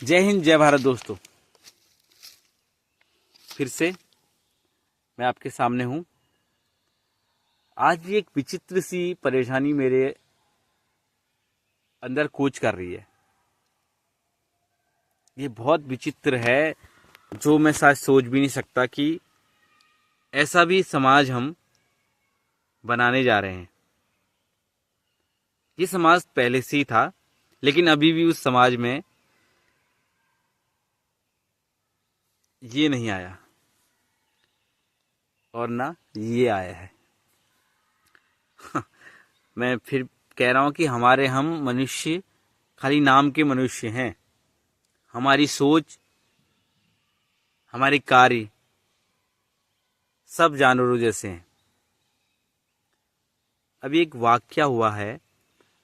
जय हिंद जय भारत दोस्तों। फिर से मैं आपके सामने हूं। आज भी एक विचित्र सी परेशानी मेरे अंदर कूच कर रही है। ये बहुत विचित्र है, जो मैं शायद सोच भी नहीं सकता कि ऐसा भी समाज हम बनाने जा रहे हैं। ये समाज पहले से ही था, लेकिन अभी भी उस समाज में ये नहीं आया और ना ये आया है। मैं फिर कह रहा हूं कि हम मनुष्य खाली नाम के मनुष्य हैं। हमारी सोच, हमारे कार्य सब जानवरों जैसे हैं। अभी एक वाकया हुआ है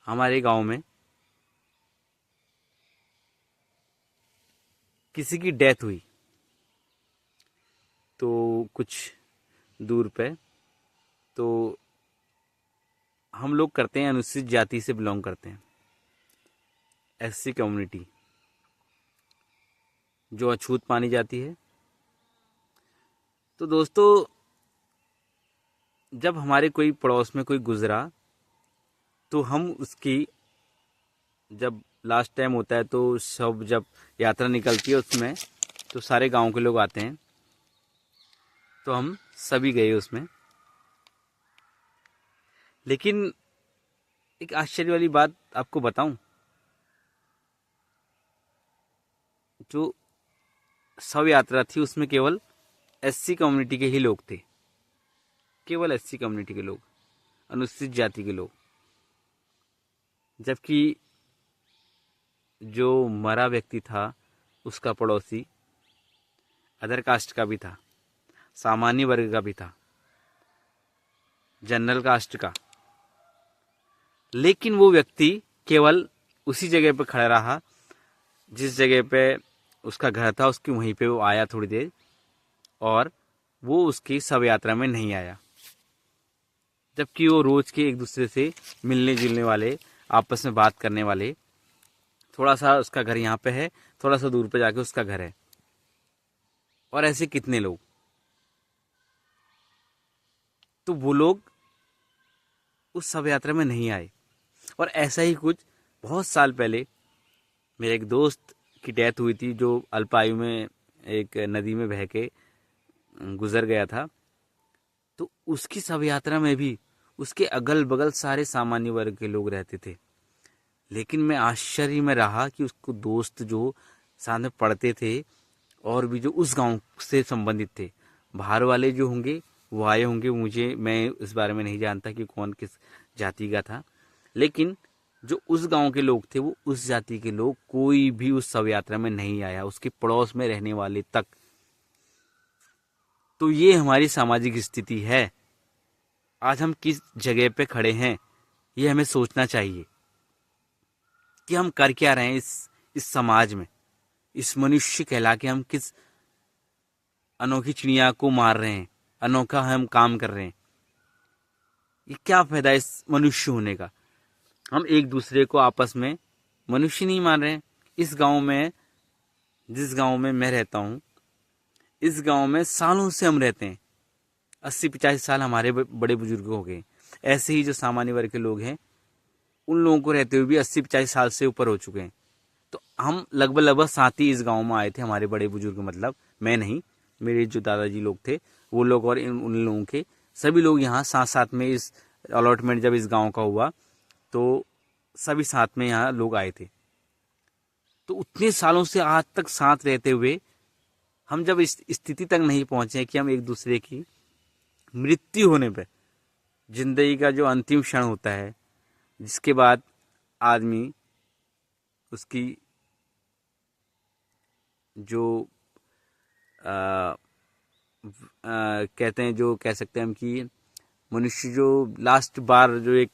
हमारे गांव में। किसी की डेथ हुई तो कुछ दूर पे, तो हम लोग करते हैं, अनुसूचित जाति से बिलोंग करते हैं, एससी कम्युनिटी जो अछूत मानी जाती है। तो दोस्तों, जब हमारे कोई पड़ोस में कोई गुजरा तो हम उसकी, जब लास्ट टाइम होता है तो सब जब यात्रा निकलती है उसमें, तो सारे गांव के लोग आते हैं, तो हम सभी गए उसमें। लेकिन एक आश्चर्य वाली बात आपको बताऊं, जो शव यात्रा थी उसमें केवल एससी कम्युनिटी के ही लोग थे, केवल एससी कम्युनिटी के लोग, अनुसूचित जाति के लोग। जबकि जो मरा व्यक्ति था उसका पड़ोसी अदर कास्ट का भी था, सामान्य वर्ग का भी था, जनरल कास्ट का। लेकिन वो व्यक्ति केवल उसी जगह पे खड़ा रहा जिस जगह पे उसका घर था, उसकी वहीं पे वो आया थोड़ी देर, और वो उसकी शव यात्रा में नहीं आया। जबकि वो रोज के एक दूसरे से मिलने जुलने वाले, आपस में बात करने वाले, थोड़ा सा उसका घर यहाँ पे है, थोड़ा सा दूर पे जाके उसका घर है, और ऐसे कितने लोग। तो वो लोग उस शव यात्रा में नहीं आए। और ऐसा ही कुछ बहुत साल पहले मेरे एक दोस्त की डेथ हुई थी, जो अल्पायु में एक नदी में बह के गुजर गया था। तो उसकी शव यात्रा में भी उसके अगल बगल सारे सामान्य वर्ग के लोग रहते थे। लेकिन मैं आश्चर्य में रहा कि उसको दोस्त जो साथ में पढ़ते थे और भी जो उस गांव से संबंधित थे, बाहर वाले जो होंगे वो आए होंगे, मुझे, मैं इस बारे में नहीं जानता कि कौन किस जाति का था। लेकिन जो उस गांव के लोग थे, वो उस जाति के लोग, कोई भी उस शव यात्रा में नहीं आया, उसके पड़ोस में रहने वाले तक। तो ये हमारी सामाजिक स्थिति है। आज हम किस जगह पे खड़े हैं, ये हमें सोचना चाहिए कि हम कर क्या रहे हैं इस समाज में। इस मनुष्य कहला के हम किस अनोखी चिड़िया को मार रहे हैं, अनोखा हम काम कर रहे हैं। ये क्या फायदा इस मनुष्य होने का। हम एक दूसरे को आपस में मनुष्य नहीं मान रहे हैं। इस गांव में, जिस गांव में मैं रहता हूं, इस गांव में सालों से हम रहते हैं, 80-85 साल हमारे बड़े बुजुर्ग हो गए। ऐसे ही जो सामान्य वर्ग के लोग हैं, उन लोगों को रहते हुए भी 80-50 साल से ऊपर हो चुके हैं। तो हम लगभग लगभग साथ ही इस गांव में आए थे, हमारे बड़े बुजुर्ग, मतलब मैं नहीं, मेरे जो दादाजी लोग थे वो लोग, और उन लोगों के सभी लोग यहाँ साथ साथ में, इस अलॉटमेंट जब इस गांव का हुआ तो सभी साथ में यहाँ लोग आए थे। तो उतने सालों से आज तक साथ रहते हुए हम जब इस स्थिति तक नहीं पहुंचे कि हम एक दूसरे की मृत्यु होने पे, जिंदगी का जो अंतिम क्षण होता है, जिसके बाद आदमी उसकी जो कहते हैं, जो कह सकते हैं हम कि मनुष्य जो लास्ट बार जो एक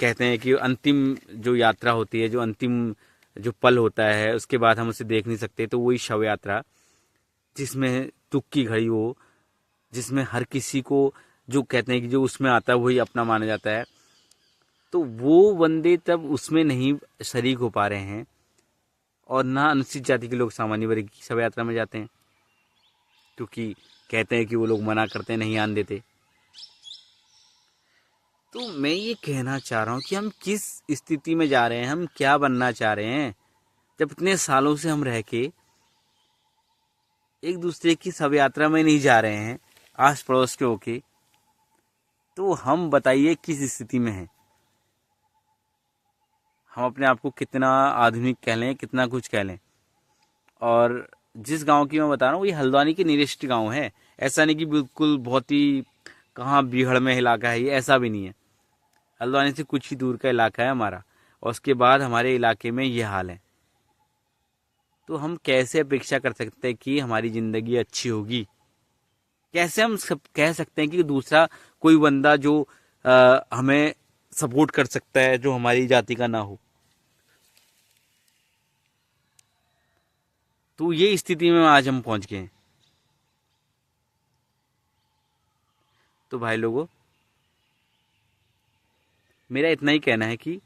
कहते हैं कि अंतिम जो यात्रा होती है, जो अंतिम जो पल होता है, उसके बाद हम उसे देख नहीं सकते, तो वही शव यात्रा, जिसमें तुक की घड़ी हो, जिसमें हर किसी को, जो कहते हैं कि जो उसमें आता है वही अपना माना जाता है। तो वो बंदे तब उसमें नहीं शरीक हो पा रहे हैं, और ना अनुसूचित जाति के लोग सामान्य वर्ग की शव यात्रा में जाते हैं, क्योंकि कहते हैं कि वो लोग मना करते हैं, नहीं आने देते। तो मैं ये कहना चाह रहा हूँ कि हम किस स्थिति में जा रहे हैं, हम क्या बनना चाह रहे हैं, जब इतने सालों से हम रह के एक दूसरे की शव यात्रा में नहीं जा रहे हैं आस पड़ोस के होके। तो हम बताइए किस स्थिति में हैं। हम अपने आप को कितना आधुनिक कह लें, कितना कुछ कह लें। और जिस गांव की मैं बता रहा हूँ ये हल्द्वानी के नियरेस्ट गांव है। ऐसा नहीं कि बिल्कुल बहुत ही कहाँ बीहड़ में इलाका है, ये ऐसा भी नहीं है। हल्द्वानी से कुछ ही दूर का इलाका है हमारा, और उसके बाद हमारे इलाके में ये हाल है। तो हम कैसे अपेक्षा कर सकते हैं कि हमारी ज़िंदगी अच्छी होगी? कैसे हम सब कह सकते हैं कि दूसरा कोई बंदा जो हमें सपोर्ट कर सकता है, जो हमारी जाति का ना हो? तो ये स्थिति में आज हम पहुंच गए हैं। तो भाई लोगों, मेरा इतना ही कहना है कि